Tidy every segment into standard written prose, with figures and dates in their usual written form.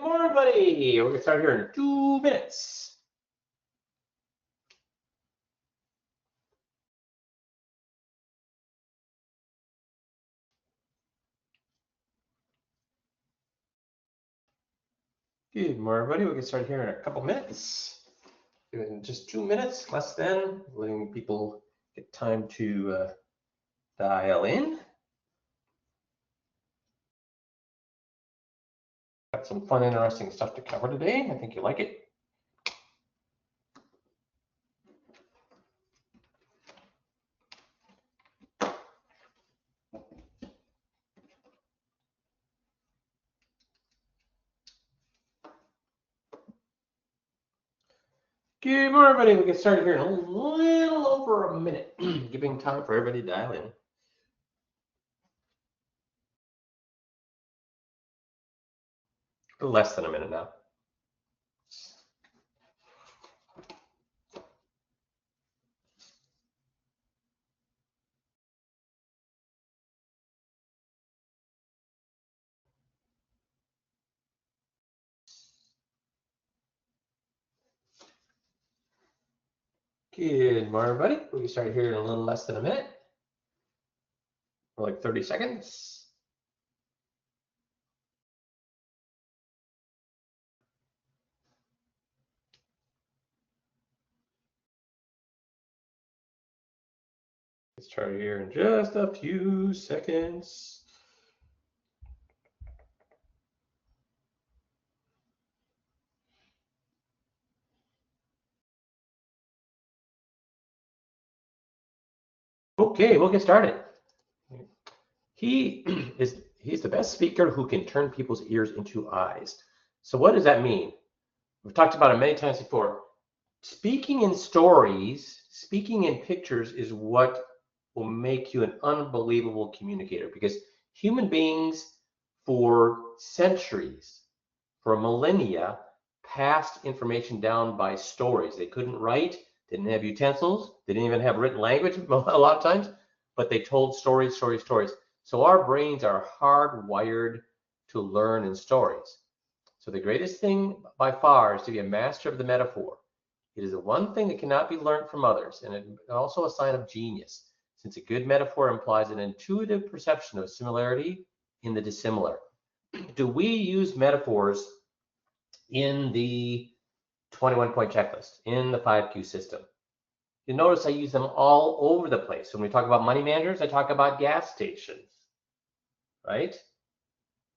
morning, everybody. We're going to start here in 2 minutes. Good morning, everybody. We'll get started here in a couple minutes. In just 2 minutes, less than, letting people get time to dial in. Got some fun, interesting stuff to cover today. I think you'll like it. Good morning, everybody. We'll get started here in a little over a minute, giving time for everybody to dial in. Less than a minute now. Good morning, everybody. We'll get started here in a little less than a minute, like 30 seconds. Let's try here in just a few seconds. Okay, we'll get started. He's the best speaker who can turn people's ears into eyes. So what does that mean? We've talked about it many times before. Speaking in stories, speaking in pictures is what will make you an unbelievable communicator, because human beings for centuries, for millennia, passed information down by stories. They couldn't write, didn't have utensils, they didn't even have written language a lot of times, but they told stories, stories, stories. So our brains are hardwired to learn in stories. So the greatest thing by far is to be a master of the metaphor. It is the one thing that cannot be learned from others, and also a sign of genius, since a good metaphor implies an intuitive perception of similarity in the dissimilar. Do we use metaphors in the 21-point checklist, in the 5Q system? You notice I use them all over the place. When we talk about money managers, I talk about gas stations, right?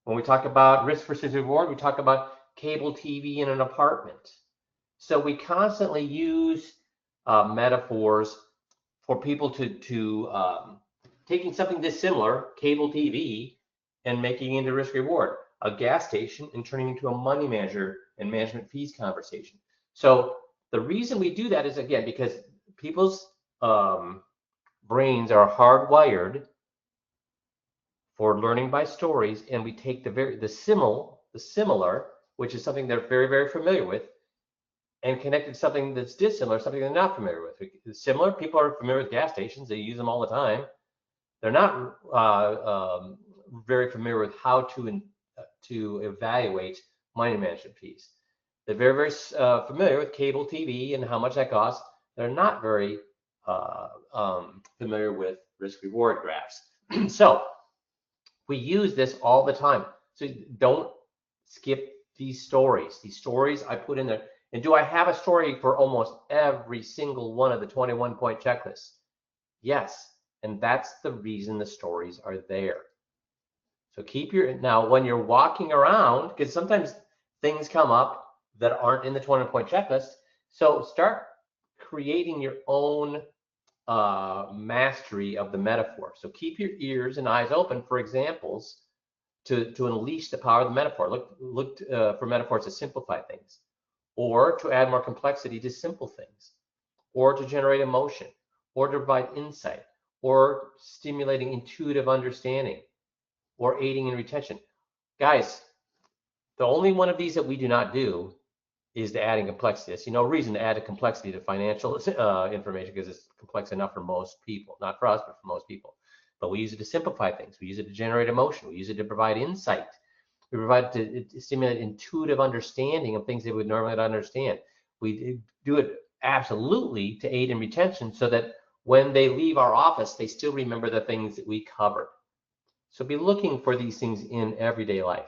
When we talk about risk versus reward, we talk about cable TV in an apartment. So we constantly use metaphors for people to taking something dissimilar, cable TV, and making it into risk reward, a gas station, and turning into a money manager and management fees conversation. So the reason we do that is, again, because people's brains are hardwired for learning by stories, and we take the similar, which is something they're very, very familiar with, and connect it to something that's dissimilar, something they're not familiar with. Similar, people are familiar with gas stations, they use them all the time. They're not very familiar with how to evaluate money management fees. They're very, very familiar with cable TV and how much that costs. They're not very familiar with risk-reward graphs. So we use this all the time. So don't skip these stories. These stories I put in there. And do I have a story for almost every single one of the 21-point checklists? Yes. And that's the reason the stories are there. So now when you're walking around, because sometimes things come up that aren't in the 20-point checklist, so start creating your own mastery of the metaphor. So keep your ears and eyes open for examples to unleash the power of the metaphor. Look for metaphors to simplify things, or to add more complexity to simple things, or to generate emotion, or to provide insight, or stimulating intuitive understanding, or aiding in retention. Guys, the only one of these that we do not do is the adding complexity. I see no reason to add a complexity to financial information, because it's complex enough for most people. Not for us, but for most people. But we use it to simplify things. We use it to generate emotion. We use it to provide insight. We provide to stimulate intuitive understanding of things they would normally not understand. We do it absolutely to aid in retention so that when they leave our office, they still remember the things that we covered. So be looking for these things in everyday life.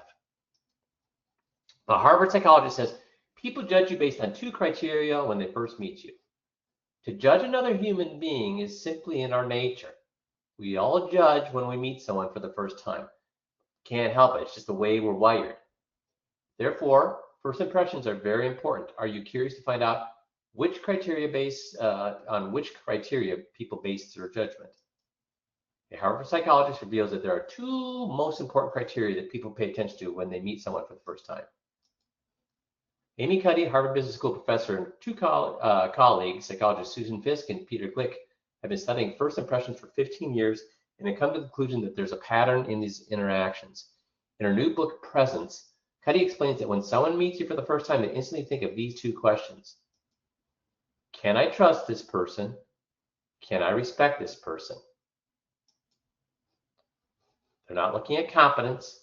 The Harvard psychologist says, people judge you based on 2 criteria when they first meet you. To judge another human being is simply in our nature. We all judge when we meet someone for the first time. Can't help it. It's just the way we're wired. Therefore, first impressions are very important. Are you curious to find out which criteria on which criteria people base their judgment? A Harvard psychologist reveals that there are 2 most important criteria that people pay attention to when they meet someone for the first time. Amy Cuddy, Harvard Business School professor, and 2 colleagues, psychologists Susan Fiske and Peter Glick, have been studying first impressions for 15 years and have come to the conclusion that there's a pattern in these interactions. In her new book, Presence, Cuddy explains that when someone meets you for the first time, they instantly think of these 2 questions. Can I trust this person? Can I respect this person? They're not looking at competence.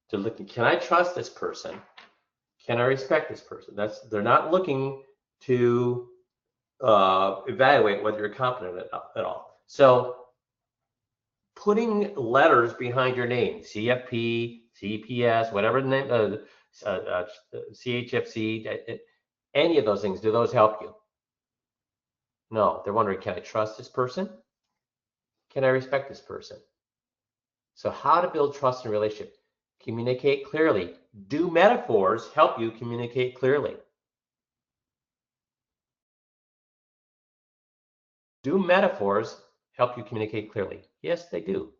They're looking, can I trust this person? Can I respect this person? They're not looking to evaluate whether you're competent at all. So putting letters behind your name, CFP, CPS, whatever the name, CHFC, any of those things, do those help you? No, they're wondering, can I trust this person? Can I respect this person? So how to build trust in a relationship? Communicate clearly. Do metaphors help you communicate clearly? Do metaphors help you communicate clearly? Yes, they do.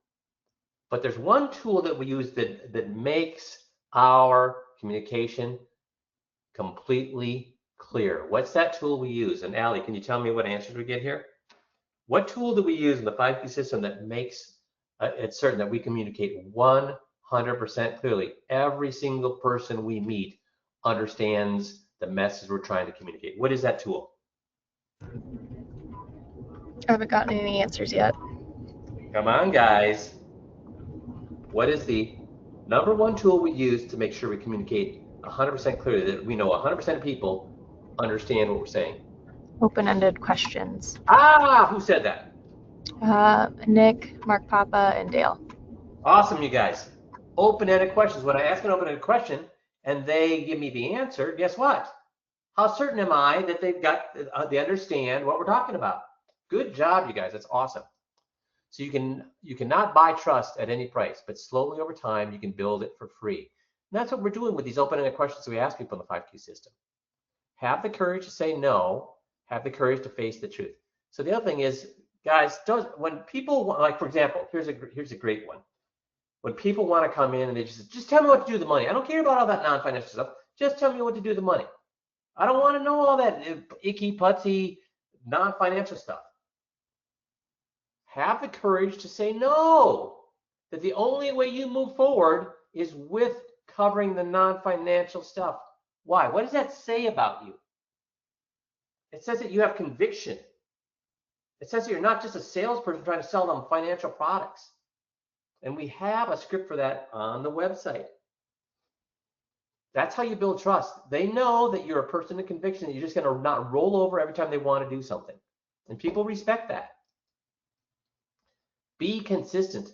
But there's one tool that we use that makes our communication completely clear. What's that tool we use? And Allie, can you tell me what answers we get here? What tool do we use in the 5P system that makes it certain that we communicate 100% clearly? Every single person we meet understands the message we're trying to communicate. What is that tool? I haven't gotten any answers yet. Come on, guys. What is the #1 tool we use to make sure we communicate 100% clearly, that we know 100% of people understand what we're saying? Open-ended questions. Ah, who said that? Nick, Mark Papa, and Dale. Awesome, you guys. Open-ended questions. When I ask an open-ended question and they give me the answer, guess what? How certain am I that they understand what we're talking about? Good job, you guys. That's awesome. So you cannot buy trust at any price, but slowly over time you can build it for free. And that's what we're doing with these open-ended questions we ask people in the 5Q system. Have the courage to say no. Have the courage to face the truth. So the other thing is, guys, when people want, like for example, here's a great one. When people want to come in and they just tell me what to do with the money. I don't care about all that non-financial stuff. Just tell me what to do with the money. I don't want to know all that icky putsy non-financial stuff. Have the courage to say no. That the only way you move forward is with covering the non-financial stuff. Why? What does that say about you? It says that you have conviction. It says that you're not just a salesperson trying to sell them financial products. And we have a script for that on the website. That's how you build trust. They know that you're a person of conviction, that you're just going to not roll over every time they want to do something. And people respect that. Be consistent.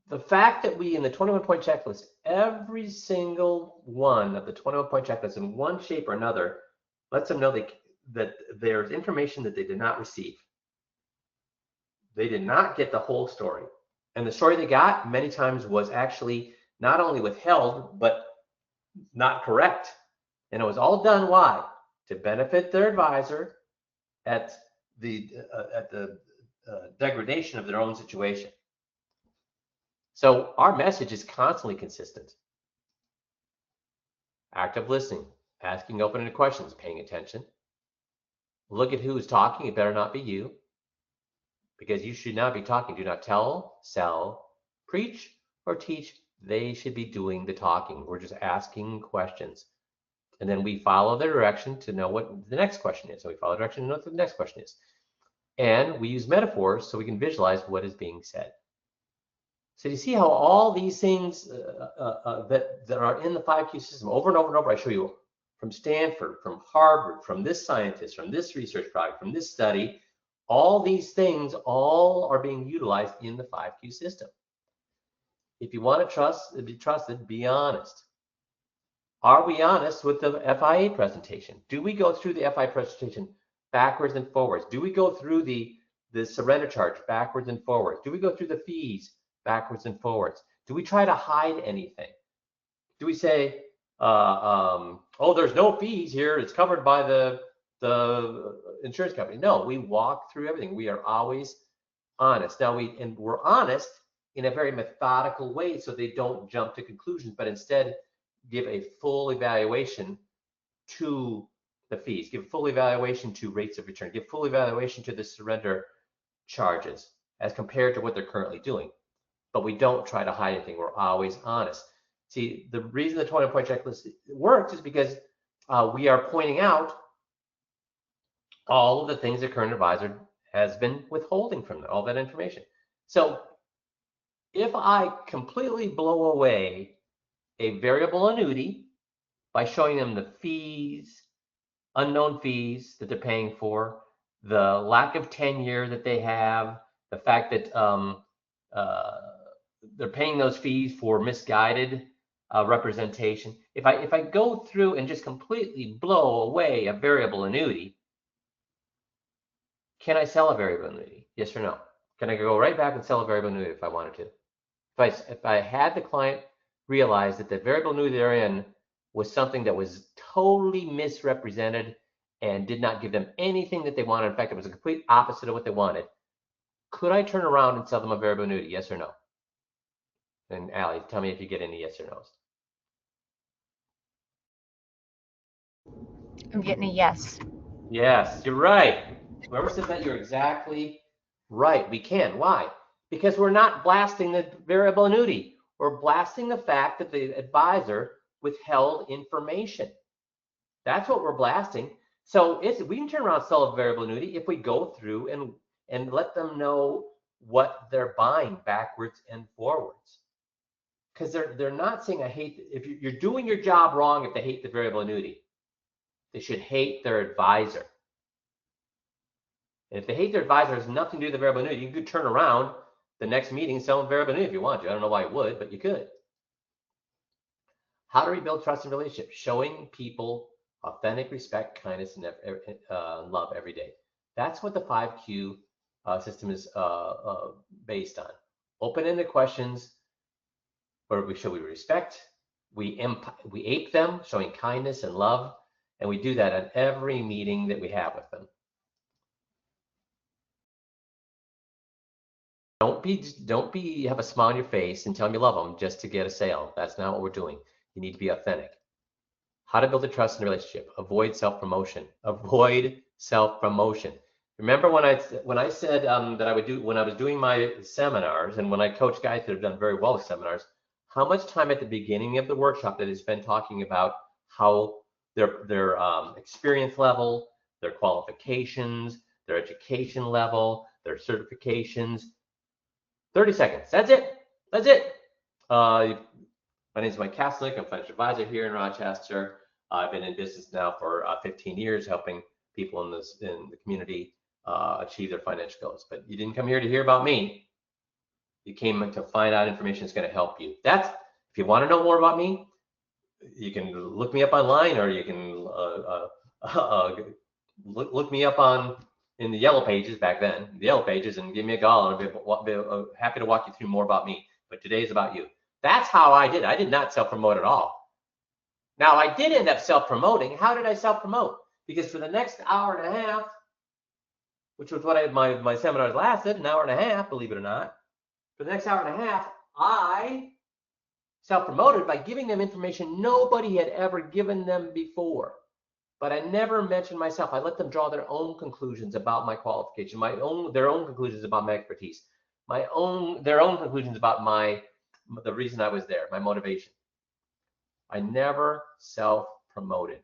The fact that we, in the 21-point checklist, every single one of the 21-point checklist in one shape or another, lets them know that there's information that they did not receive. They did not get the whole story. And the story they got many times was actually not only withheld, but not correct. And it was all done, why? To benefit their advisor at the degradation of their own situation. So our message is constantly consistent. Active listening, asking open-ended questions, paying attention. Look at who's talking. It better not be you, because you should not be talking. Do not tell, sell, preach, or teach. They should be doing the talking. We're just asking questions. And then we follow the direction to know what the next question is. So we follow the direction to know what the next question is. And we use metaphors so we can visualize what is being said. So you see how all these things that are in the 5Q system over and over and over, I show you from Stanford, from Harvard, from this scientist, from this research project, from this study, all these things all are being utilized in the 5Q system. If you want to be trusted, be honest. Are we honest with the FIA presentation? Do we go through the FIA presentation backwards and forwards? Do we go through the surrender charge backwards and forwards? Do we go through the fees backwards and forwards? Do we try to hide anything? Do we say, oh, there's no fees here, it's covered by the insurance company? No, we walk through everything. We are always honest. Now we're honest in a very methodical way so they don't jump to conclusions, but instead give a full evaluation to the fees, give full evaluation to rates of return, give full evaluation to the surrender charges as compared to what they're currently doing. But we don't try to hide anything. We're always honest. See, the reason the 20-point checklist works is because we are pointing out all of the things the current advisor has been withholding from them, all that information. So if I completely blow away a variable annuity by showing them the fees, unknown fees that they're paying for, the lack of tenure that they have, the fact that they're paying those fees for misguided representation. If I go through and just completely blow away a variable annuity, can I sell a variable annuity? Yes or no? Can I go right back and sell a variable annuity if I wanted to? If I had the client realize that the variable annuity they're in was something that was totally misrepresented and did not give them anything that they wanted. In fact, it was a complete opposite of what they wanted. Could I turn around and sell them a variable annuity? Yes or no? And Allie, tell me if you get any yes or no's. I'm getting a yes. Yes, you're right. Whoever said that, you're exactly right. We can. Why? Because we're not blasting the variable annuity. We're blasting the fact that the advisor withheld information. That's what we're blasting. So we can turn around and sell a variable annuity if we go through and let them know what they're buying backwards and forwards. Because they're not saying I hate, if you're doing your job wrong if they hate the variable annuity. They should hate their advisor. And if they hate their advisor, it has nothing to do with the variable annuity. You could turn around the next meeting and sell them variable annuity if you want to. I don't know why you would, but you could. How to rebuild trust and relationships? Showing people authentic respect, kindness, and love every day. That's what the 5Q system is based on. Open-ended questions where we show we respect, we ape them, showing kindness and love, and we do that at every meeting that we have with them. Don't have a smile on your face and tell them you love them just to get a sale. That's not what we're doing. You need to be authentic. How to build a trust in a relationship. Avoid self-promotion. Avoid self-promotion. Remember when I said that I would do when I was doing my seminars and when I coach guys that have done very well with seminars, how much time at the beginning of the workshop that I spent talking about how their experience level, their qualifications, their education level, their certifications. 30 seconds. That's it. That's it. My name is Mike Kaslick. I'm a financial advisor here in Rochester. I've been in business now for 15 years, helping people in the community achieve their financial goals. But you didn't come here to hear about me. You came to find out information that's going to help you. If you want to know more about me, you can look me up online, or you can look me up in the yellow pages back then, the yellow pages, and give me a call, and I'll be happy to walk you through more about me. But today is about you. That's how I did it. I did not self-promote at all. Now, I did end up self-promoting. How did I self-promote? Because for the next hour and a half, which was what my seminars lasted, an hour and a half, believe it or not, for the next hour and a half, I self-promoted by giving them information nobody had ever given them before. But I never mentioned myself. I let them draw their own conclusions about my qualification, their own conclusions about my expertise, their own conclusions about the reason I was there, my motivation. I never self-promoted.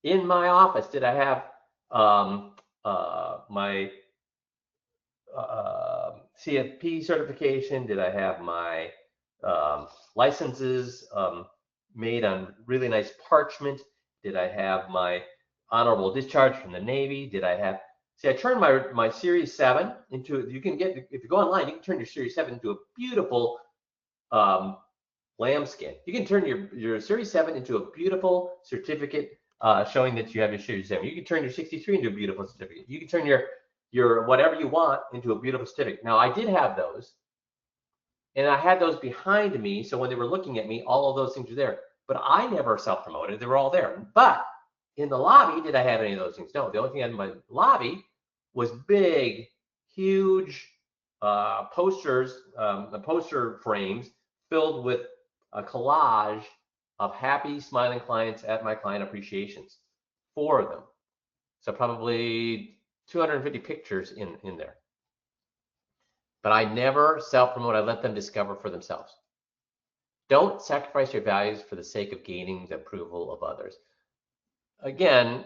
In my office, did I have my CFP certification? Did I have my licenses made on really nice parchment? Did I have my honorable discharge from the Navy? Did I have, see, I turned my Series 7 into, you can get, if you go online, you can turn your Series 7 into a beautiful lambskin. You can turn your Series 7 into a beautiful certificate showing that you have your Series 7. You can turn your 63 into a beautiful certificate. You can turn your whatever you want into a beautiful certificate. Now, I did have those, and I had those behind me, so when they were looking at me, all of those things were there. But I never self-promoted. They were all there. But in the lobby, did I have any of those things? No. The only thing I had in my lobby was big, huge posters, poster frames filled with a collage of happy, smiling clients at my client appreciations. 4 of them. So probably 250 pictures in there. But I never self-promote. I let them discover for themselves. Don't sacrifice your values for the sake of gaining the approval of others. Again,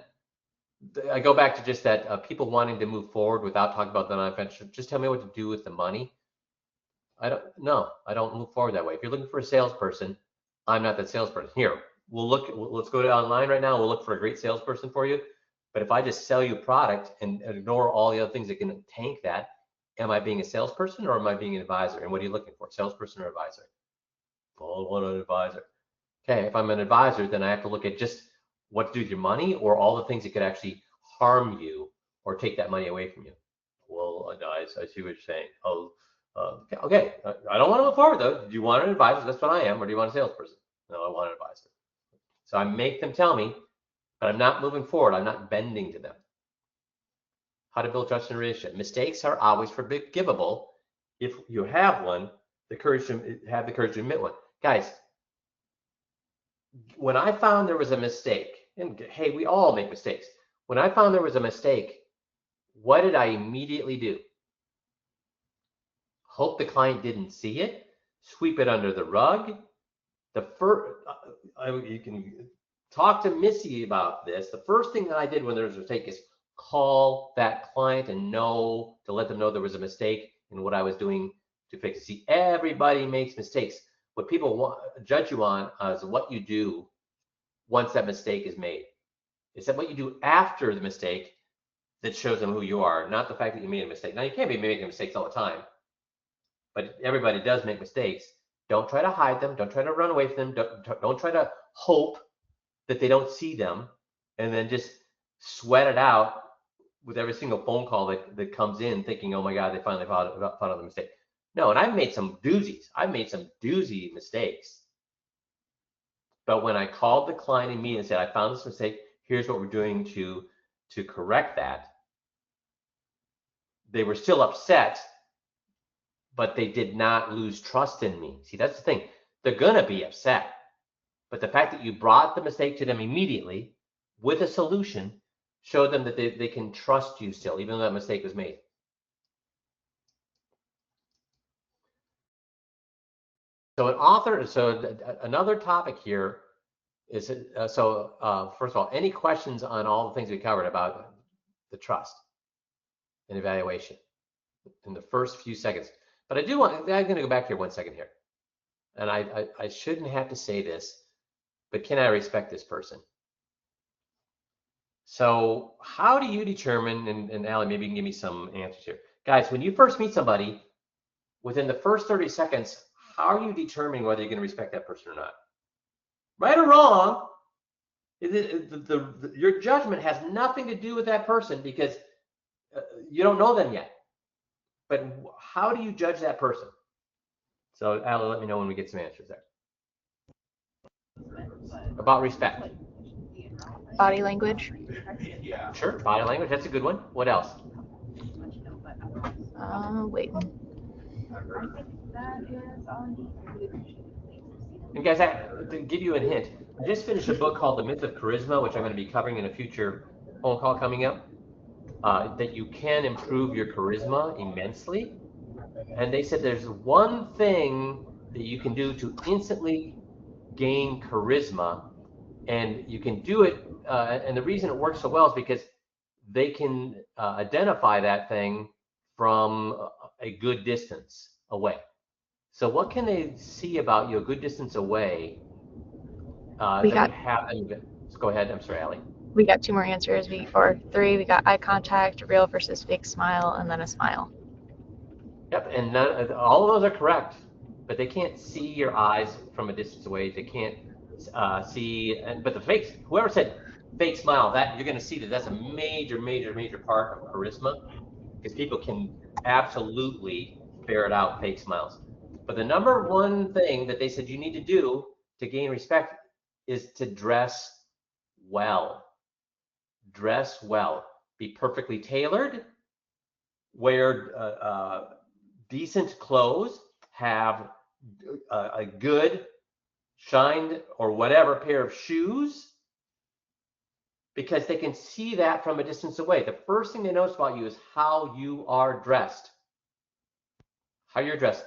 I go back to just that people wanting to move forward without talking about the non-venture. Just tell me what to do with the money. I don't move forward that way. If you're looking for a salesperson, I'm not that salesperson. Here, let's go to online right now. We'll look for a great salesperson for you. But if I just sell you a product and ignore all the other things that can tank that, am I being a salesperson or am I being an advisor? And what are you looking for, salesperson or advisor? Oh, I want an advisor. Okay, if I'm an advisor, then I have to look at just what to do with your money or all the things that could actually harm you or take that money away from you. Well, I see what you're saying. Oh, okay. I don't want to move forward though. Do you want an advisor? That's what I am. Or do you want a salesperson? No, I want an advisor. So I make them tell me, but I'm not moving forward. I'm not bending to them. How to build trust in a relationship. Mistakes are always forgivable if you have one. Have the courage to admit one. Guys, when I found there was a mistake, and hey, we all make mistakes. When I found there was a mistake, what did I immediately do? Hope the client didn't see it, sweep it under the rug. You can talk to Missy about this. The first thing that I did when there was a mistake is call that client and to let them know there was a mistake in what I was doing to fix it. See, everybody makes mistakes. What people judge you on is what you do once that mistake is made. It's that what you do after the mistake that shows them who you are, not the fact that you made a mistake. Now, you can't be making mistakes all the time, but everybody does make mistakes. Don't try to hide them. Don't try to run away from them. Don't try to hope that they don't see them and then just sweat it out with every single phone call that comes in thinking, oh my God, they finally found out the mistake. No, and I've made some doozies. I've made some doozy mistakes. But when I called the client immediately and said, I found this mistake, here's what we're doing to correct that, they were still upset, but they did not lose trust in me. See, that's the thing. They're gonna be upset. But the fact that you brought the mistake to them immediately with a solution showed them that they can trust you still, even though that mistake was made. So another topic here is, first of all, any questions on all the things we covered about the trust and evaluation in the first few seconds? But I'm going to go back here 1 second here. And I shouldn't have to say this, but can I respect this person? So how do you determine, and Allie, maybe you can give me some answers here. Guys, when you first meet somebody, within the first 30 seconds, how are you determining whether you're going to respect that person or not? Right or wrong, your judgment has nothing to do with that person because you don't know them yet. But how do you judge that person? So, Allie, let me know when we get some answers there. About respect. Body language. Sure, body language, that's a good one. What else? Wait. And guys, to give you a hint, I just finished a book called The Myth of Charisma, which I'm going to be covering in a future phone call coming up, that you can improve your charisma immensely. And they said there's one thing that you can do to instantly gain charisma, and you can do it, and the reason it works so well is because they can identify that thing from a good distance away. So what can they see about you a good distance away that would have them? Go ahead. I'm sorry, Allie. We got 2 more answers. Or 3. We got eye contact, real versus fake smile, and then a smile. Yep, and all of those are correct, but they can't see your eyes from a distance away. They can't see, but the fake, whoever said fake smile, that you're going to see that's a major, major, major part of charisma, because people can absolutely ferret out fake smiles. But the number one thing that they said you need to do to gain respect is to dress well. Dress well. Be perfectly tailored. Wear decent clothes. Have a good shined or whatever pair of shoes, because they can see that from a distance away. The first thing they notice about you is how you are dressed. How you're dressed.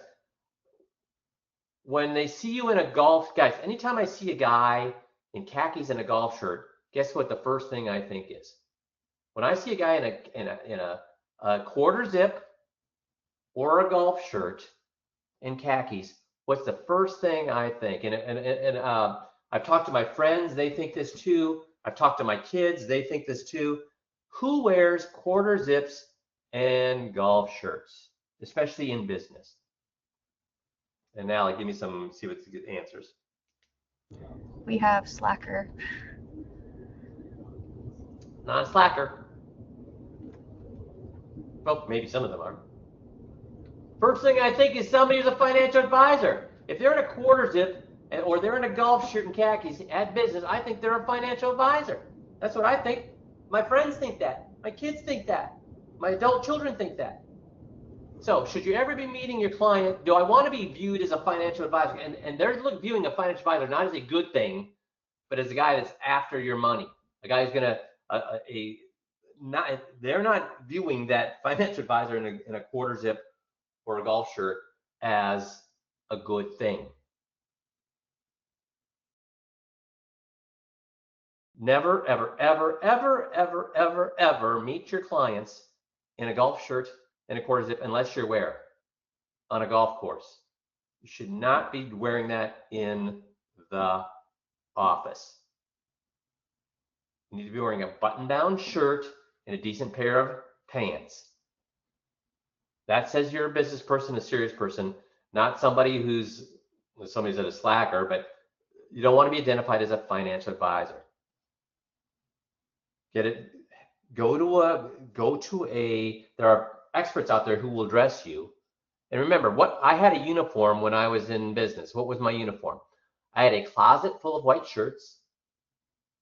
When they see you in a golf, guys, anytime I see a guy in khakis and a golf shirt, guess what the first thing I think is? When I see a guy in a quarter zip or a golf shirt and khakis, what's the first thing I think? And I've talked to my friends, they think this too. I've talked to my kids, they think this too. Who wears quarter zips and golf shirts, especially in business? And now give me some, see what's the good answers. We have slacker. Not a slacker. Well, maybe some of them are. First thing I think is somebody who's a financial advisor. If they're in a quarter zip or they're in a golf shirt and khakis at business, I think they're a financial advisor. That's what I think. My friends think that. My kids think that. My adult children think that. So should you ever be meeting your client, do I want to be viewed as a financial advisor? And they're viewing a financial advisor not as a good thing, but as a guy that's after your money. A guy who's going to, they're not viewing that financial advisor in a quarter zip or a golf shirt as a good thing. Never, ever, ever, ever, ever, ever, ever meet your clients in a golf shirt and a quarter zip unless you're where? On a golf course. You should not be wearing that in the office. You need to be wearing a button-down shirt and a decent pair of pants. That says you're a business person, a serious person, not somebody who's somebody's a slacker, but you don't want to be identified as a financial advisor. Get it? Go to a, there are experts out there who will dress you. And remember, I had a uniform when I was in business. What was my uniform? I had a closet full of white shirts,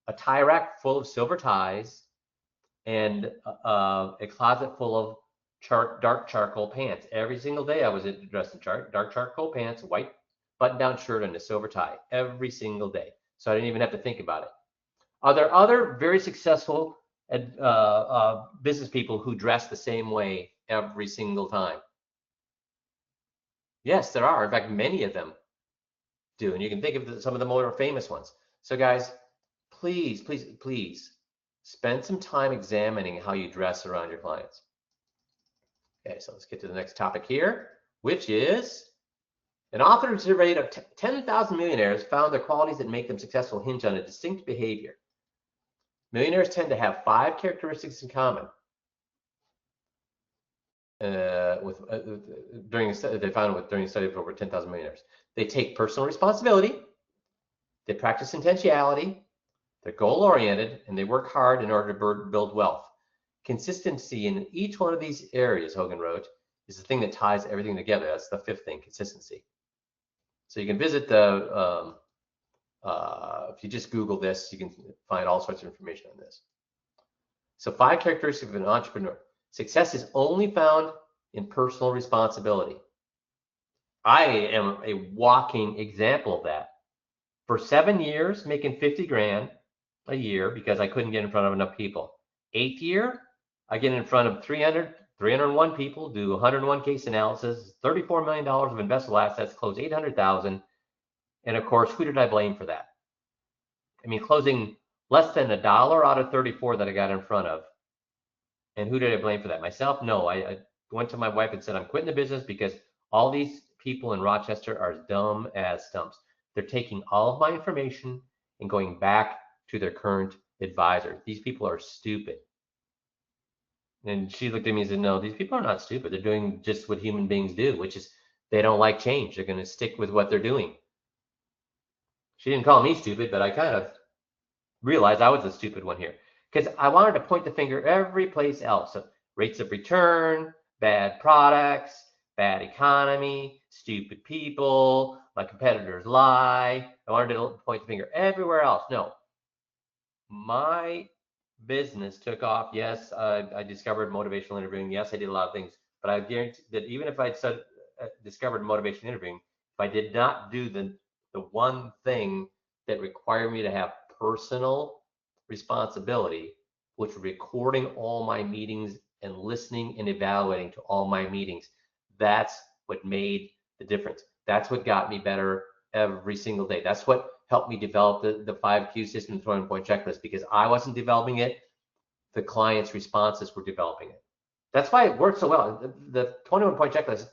a tie rack full of silver ties, and a closet full of dark charcoal pants. Every single day I was dressed in dark charcoal pants, white button-down shirt, and a silver tie every single day. So I didn't even have to think about it. Are there other very successful business people who dress the same way every single time? Yes, there are. In fact, many of them do. And you can think of some of the more famous ones. So guys, please, please, please spend some time examining how you dress around your clients. Okay, so let's get to the next topic here, which is an author survey of 10,000 millionaires found the qualities that make them successful hinge on a distinct behavior. Millionaires tend to have 5 characteristics in common. During a study, they found during a study of over 10,000 millionaires. They take personal responsibility, they practice intentionality, they're goal-oriented, and they work hard in order to build wealth. Consistency in each one of these areas, Hogan wrote, is the thing that ties everything together. That's the 5th thing, consistency. So you can visit the, if you just Google this, you can find all sorts of information on this. So 5 characteristics of an entrepreneur. Success is only found in personal responsibility. I am a walking example of that. For 7 years, making 50 grand a year because I couldn't get in front of enough people. 8th year, I get in front of 301 people, do 101 case analysis, $34 million of investable assets, close 800,000. And of course, who did I blame for that? I mean, closing less than $1 out of 34 that I got in front of. And who did I blame for that? Myself? No, went to my wife and said, I'm quitting the business because all these people in Rochester are dumb as stumps. They're taking all of my information and going back to their current advisor. These people are stupid. And she looked at me and said, no, these people are not stupid. They're doing just what human beings do, which is they don't like change. They're going to stick with what they're doing. She didn't call me stupid, but I kind of realized I was the stupid one here because I wanted to point the finger every place else. So rates of return, bad products, bad economy, stupid people, my competitors lie. I wanted to point the finger everywhere else. No, my business took off. Yes, I discovered motivational interviewing. Yes, I did a lot of things, but I guarantee that even if I'd discovered motivational interviewing, if I did not do the one thing that required me to have personal responsibility, which was recording all my meetings and listening and evaluating to all my meetings, that's what made the difference. That's what got me better every single day. That's what helped me develop the 5Q system, the 21 point checklist, because I wasn't developing it. The client's responses were developing it. That's why it works so well. The 21 point checklist,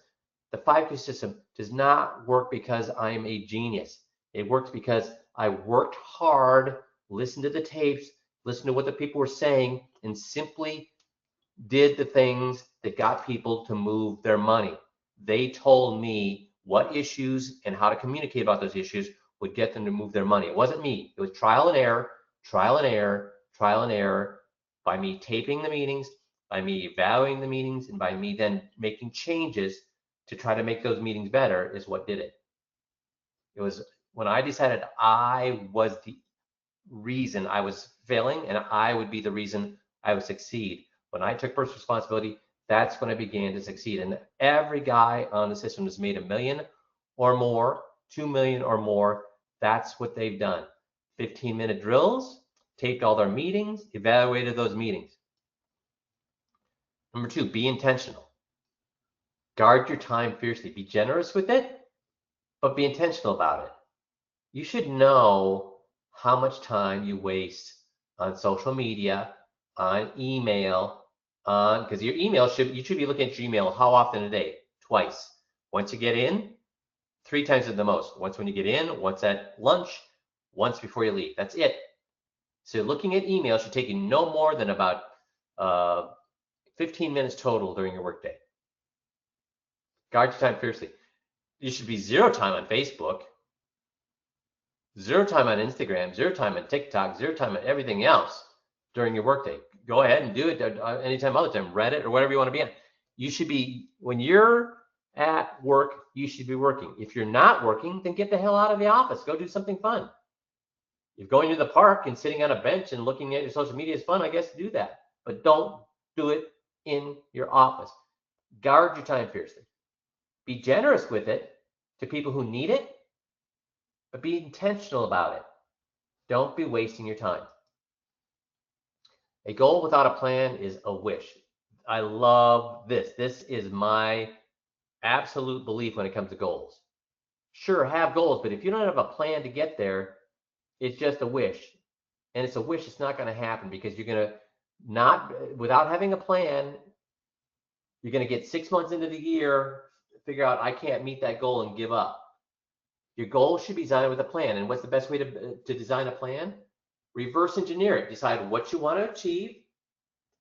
the 5Q system does not work because I'm a genius. It works because I worked hard, listened to the tapes, listened to what the people were saying, and simply did the things that got people to move their money. They told me what issues and how to communicate about those issues would get them to move their money. It wasn't me. It was trial and error, trial and error, trial and error, by me taping the meetings, by me evaluating the meetings, and by me then making changes to try to make those meetings better is what did it. It was when I decided I was the reason I was failing and I would be the reason I would succeed. When I took personal responsibility, that's when I began to succeed. And every guy on the system has made $1 million or more, 2 million or more. That's what they've done. 15-minute drills, taped all their meetings, evaluated those meetings. Number 2, be intentional. Guard your time fiercely. Be generous with it, but be intentional about it. You should know how much time you waste on social media, on email, because your email you should be looking at your email how often a day? Twice. Once you get in, 3 times at the most. Once when you get in, once at lunch, once before you leave. That's it. So looking at email should take you no more than about 15 minutes total during your workday. Guard your time fiercely. You should be 0 time on Facebook, 0 time on Instagram, 0 time on TikTok, 0 time on everything else during your workday. Go ahead and do it anytime other time, Reddit or whatever you want to be on. You should be, when you're at work, you should be working. If you're not working, then get the hell out of the office. Go do something fun. If going to the park and sitting on a bench and looking at your social media is fun, I guess do that. But don't do it in your office. Guard your time fiercely. Be generous with it to people who need it, but be intentional about it. Don't be wasting your time. A goal without a plan is a wish. I love this. This is my absolute belief when it comes to goals. Sure, have goals, but if you don't have a plan to get there, it's just a wish. And it's a wish it's not going to happen because you're going to without having a plan, you're going to get 6 months into the year, figure out I can't meet that goal and give up. Your goal should be designed with a plan. And what's the best way to design a plan? Reverse engineer it. Decide what you want to achieve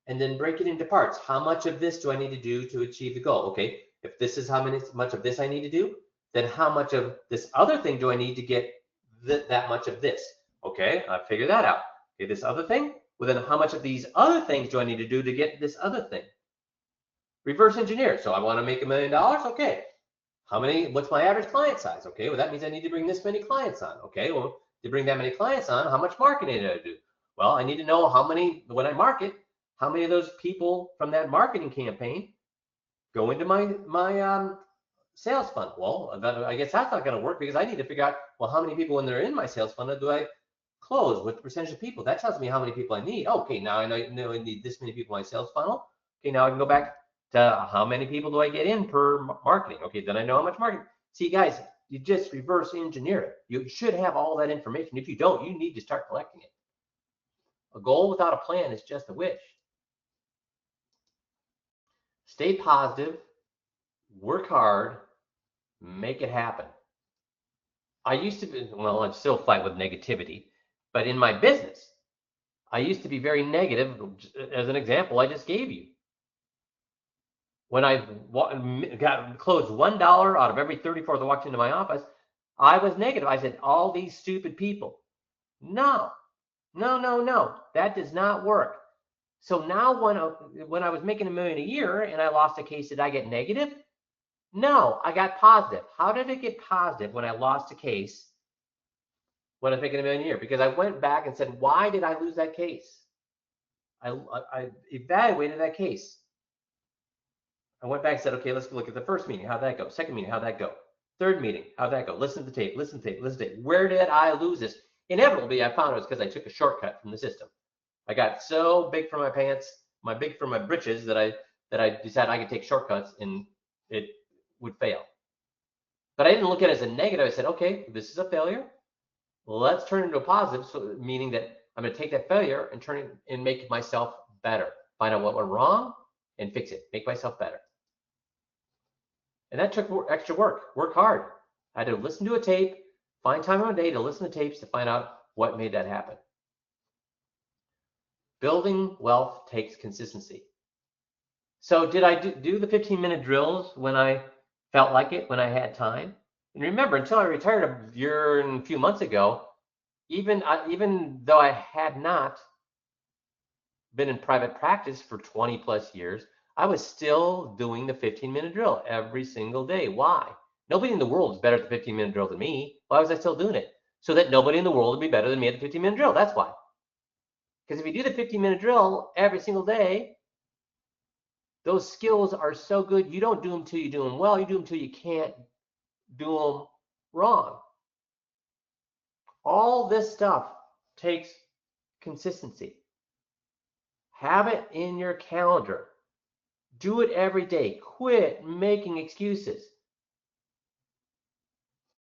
and then break it into parts. How much of this do I need to do to achieve the goal? Okay, if this is how much of this I need to do, then how much of this other thing do I need to get that much of this? Okay, I figured that out. Okay, this other thing, well then how much of these other things do I need to do to get this other thing? Reverse engineer. So I want to make $1 million. Okay, what's my average client size? Okay, well that means I need to bring this many clients on. Okay, well to bring that many clients on, how much marketing do I do? Well, I need to know when I market, how many of those people from that marketing campaign go into my sales funnel. Well, I guess that's not going to work because I need to figure out, well, how many people when they're in my sales funnel do I close? What percentage of people? That tells me how many people I need. Okay, now I know I need this many people in my sales funnel. Okay, now I can go back to how many people do I get in per marketing? Okay, then I know how much marketing. See, guys, you just reverse engineer it. You should have all that information. If you don't, you need to start collecting it. A goal without a plan is just a wish. Stay positive, work hard, make it happen. I used to be, well, I still fight with negativity, but in my business, I used to be very negative. As an example, I just gave you. When I got closed $1 out of every 34 that walked into my office, I was negative. I said, all these stupid people. No, no, no, no. That does not work. So now when I was making $1 million a year and I lost a case, did I get negative? No, I got positive. How did it get positive when I lost a case when I was making $1 million a year? Because I went back and said, why did I lose that case? I evaluated that case. I went back and said, okay, let's look at the first meeting. How'd that go? Second meeting, how'd that go? Third meeting, how'd that go? Listen to the tape, listen to the tape, listen to the tape. Where did I lose this? Inevitably, I found it was because I took a shortcut from the system. I got so big for my pants, big for my britches, that I decided I could take shortcuts and it would fail. But I didn't look at it as a negative. I said, okay, this is a failure. Let's turn it into a positive, so meaning that I'm going to take that failure and turn it and make myself better. Find out what went wrong and fix it. Make myself better. And that took extra work. Work hard. I had to listen to a tape, find time on a day to listen to tapes to find out what made that happen. Building wealth takes consistency. So did I do the 15-minute drills when I felt like it, when I had time? And remember, until I retired a year and a few months ago, even though I had not been in private practice for 20 plus years, I was still doing the 15-minute drill every single day. Why? Nobody in the world is better at the 15-minute drill than me. Why was I still doing it? So that nobody in the world would be better than me at the 15-minute drill. That's why. Because if you do the 15-minute drill every single day, those skills are so good, you don't do them till you do them well. You do them till you can't do them wrong. All this stuff takes consistency. Have it in your calendar. Do it every day. Quit making excuses.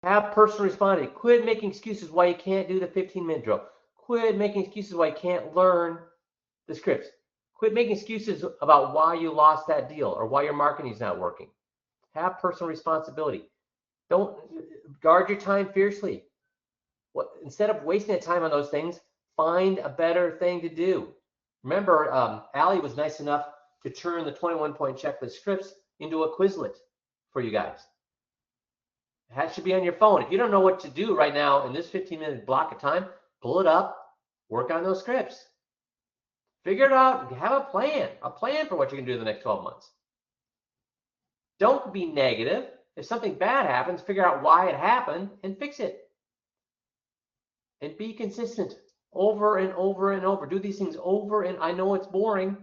Have personal responsibility. Quit making excuses why you can't do the 15-minute drill. Quit making excuses why you can't learn the scripts. Quit making excuses about why you lost that deal or why your marketing is not working. Have personal responsibility. Don't guard your time fiercely. Instead of wasting the time on those things, find a better thing to do. Remember, Allie was nice enough to turn the 21-point checklist scripts into a Quizlet for you guys. That should be on your phone. If you don't know what to do right now in this 15-minute block of time, pull it up, work on those scripts. Figure it out, have a plan for what you can do in the next 12 months. Don't be negative. If something bad happens, figure out why it happened and fix it. And be consistent over and over and over. Do these things over, and I know it's boring,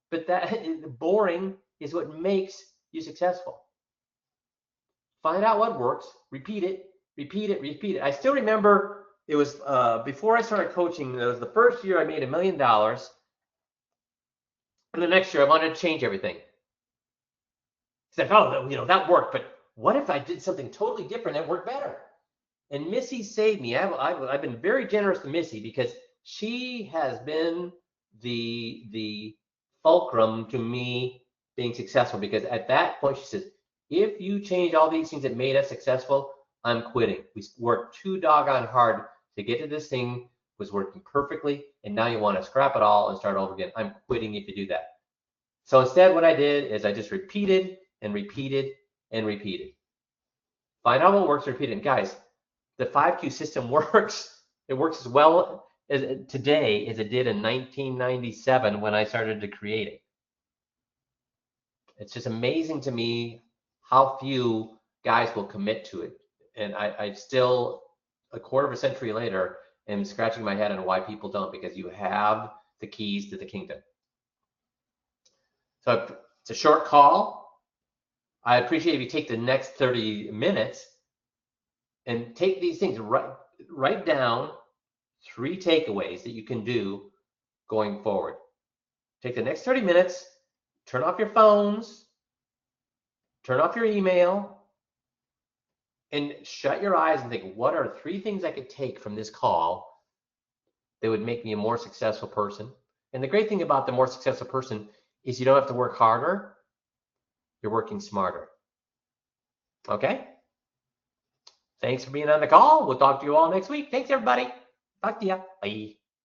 but that boring is what makes you successful. Find out what works, repeat it, repeat it, repeat it. I still remember it was before I started coaching, it was the first year I made $1 million. And the next year I wanted to change everything. It's like, oh, that worked, but what if I did something totally different that worked better? And Missy saved me. I've been very generous to Missy because she has been the fulcrum to me being successful, because at that point she says, if you change all these things that made us successful, I'm quitting. We worked too doggone hard to get to this thing, was working perfectly, and now you want to scrap it all and start over again. I'm quitting if you do that. So instead what I did is I just repeated and repeated and repeated. Find out what works, repeat it. And guys, the 5Q system works. It works as well today as it did in 1997 when I started to create it. It's just amazing to me how few guys will commit to it. And I still, a quarter of a century later, am scratching my head on why people don't, because you have the keys to the kingdom. So it's a short call. I appreciate if you take the next 30 minutes and take these things, write down 3 takeaways that you can do going forward. Take the next 30 minutes, turn off your phones, turn off your email, and shut your eyes and think, what are 3 things I could take from this call that would make me a more successful person? And the great thing about the more successful person is you don't have to work harder. you're working smarter. Okay? Thanks for being on the call. We'll talk to you all next week. Thanks, everybody. Talk to you. Bye.